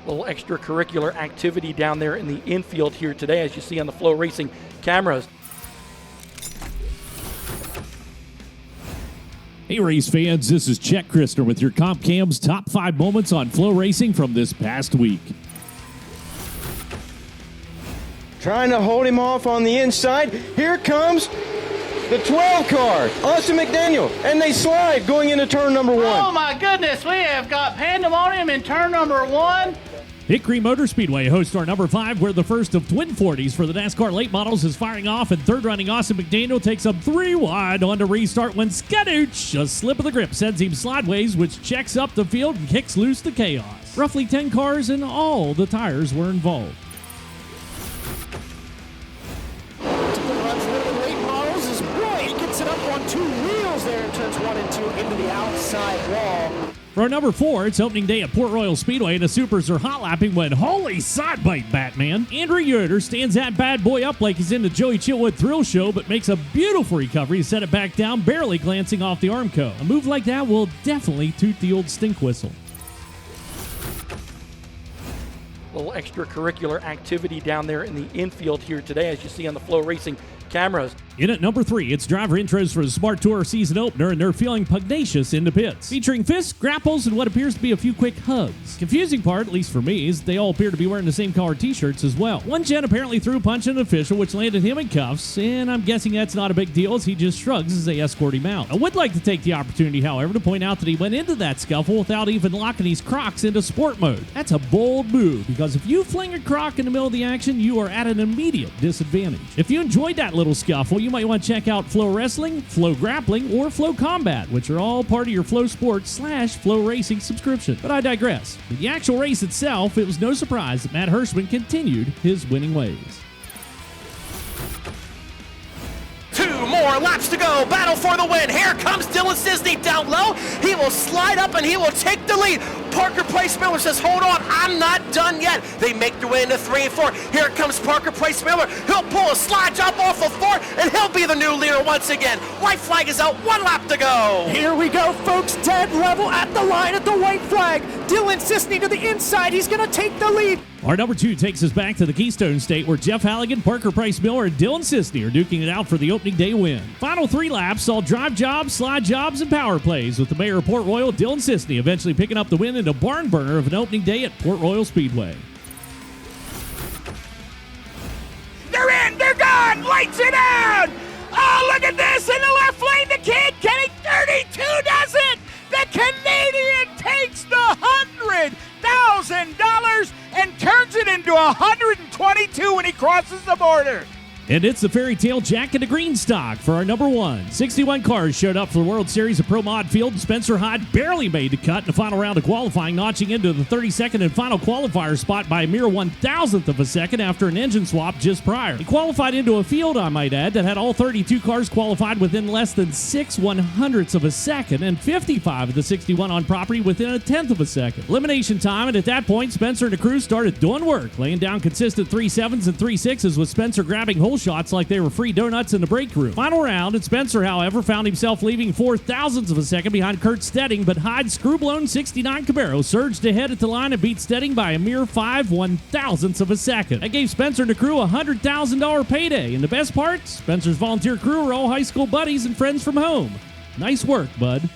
Little extracurricular activity down there in the infield here today, as you see on the FloRacing cameras. Hey race fans, this is Chet Christner with your Comp Cam's top 5 moments on FloRacing from this past week. Trying to hold him off on the inside. Here comes the 12 car, Austin McDaniel, and they slide going into turn number 1. Oh my goodness, we have got pandemonium in turn number 1. Hickory Motor Speedway hosts our number 5, where the first of twin 40s for the NASCAR late models is firing off, and third running Austin McDaniel takes up 3 wide on to restart when Skadooch, a slip of the grip, sends him sideways, which checks up the field and kicks loose the chaos. Roughly 10 cars and all the tires were involved. On 2 wheels there in turns 1 and 2 into the outside wall. For our number 4, it's opening day at Port Royal Speedway, and the Supers are hot lapping when holy sidebite, Batman. Andrew Yoder stands that bad boy up like he's in the Joey Chitwood thrill show, but makes a beautiful recovery to set it back down, barely glancing off the Armco. A move like that will definitely toot the old stink whistle. Little extracurricular activity down there in the infield here today, as you see on the FloRacing cameras. In at number 3, it's driver intros for the Smart Tour season opener, and they're feeling pugnacious in the pits. Featuring fists, grapples, and what appears to be a few quick hugs. Confusing part, at least for me, is they all appear to be wearing the same colored t-shirts as well. One gent apparently threw a punch at an official, which landed him in cuffs, and I'm guessing that's not a big deal as he just shrugs as they escort him out. I would like to take the opportunity, however, to point out that he went into that scuffle without even locking his Crocs into sport mode. That's a bold move, because if you fling a Croc in the middle of the action, you are at an immediate disadvantage. If you enjoyed that little scuffle, you might want to check out Flow Wrestling, Flow Grappling, or Flow Combat, which are all part of your Flow Sports / FloRacing subscription. But I digress. In the actual race itself, it was no surprise that Matt Hirschman continued his winning ways. 2 more laps to go. Battle for the win. Here comes Dylan Cisney down low. He will slide up and he will take the lead. Parker Price Miller says, hold on, I'm not done yet. They make their way into 3 and 4. Here comes Parker Price Miller. He'll pull a slide job off of 4, and he'll be the new leader once again. White flag is out. 1 lap to go. Here we go, folks. Dead level at the line at the white flag. Dylan Cisney to the inside. He's going to take the lead. Our number 2 takes us back to the Keystone State, where Jeff Halligan, Parker Price Miller, and Dylan Cisney are duking it out for the opening day win. Final 3 laps saw drive jobs, slide jobs, and power plays, with the mayor of Port Royal, Dylan Cisney, eventually picking up the win in a barn burner of an opening day at Port Royal Speedway. They're in, they're gone, lights it out! Oh, look at this, in the left lane, the kid getting 32 does it! The Canadian takes the $100,000 and turns it into $122 when he crosses the border. And it's the Fairy Tale Jack and the Green Stock for our number 1. 61 cars showed up for the World Series of Pro Mod Field, and Spencer Hyde barely made the cut in the final round of qualifying, notching into the 32nd and final qualifier spot by a mere 1,000th of a second after an engine swap just prior. He qualified into a field, I might add, that had all 32 cars qualified within less than 6/100ths of a second, and 55 of the 61 on property within a 10th of a second. Elimination time, and at that point, Spencer and the crew started doing work, laying down consistent 3.7s and 3.6s, with Spencer grabbing whole shots like they were free donuts in the break room. Final round, and Spencer, however, found himself leaving 4,000ths of a second behind Kurt Stedding, but Hyde's screw-blown 69 Camaro surged ahead at the line and beat Stedding by a mere 5/1,000ths of a second. That gave Spencer and the crew a $100,000 payday, and the best part, Spencer's volunteer crew were all high school buddies and friends from home. Nice work, bud.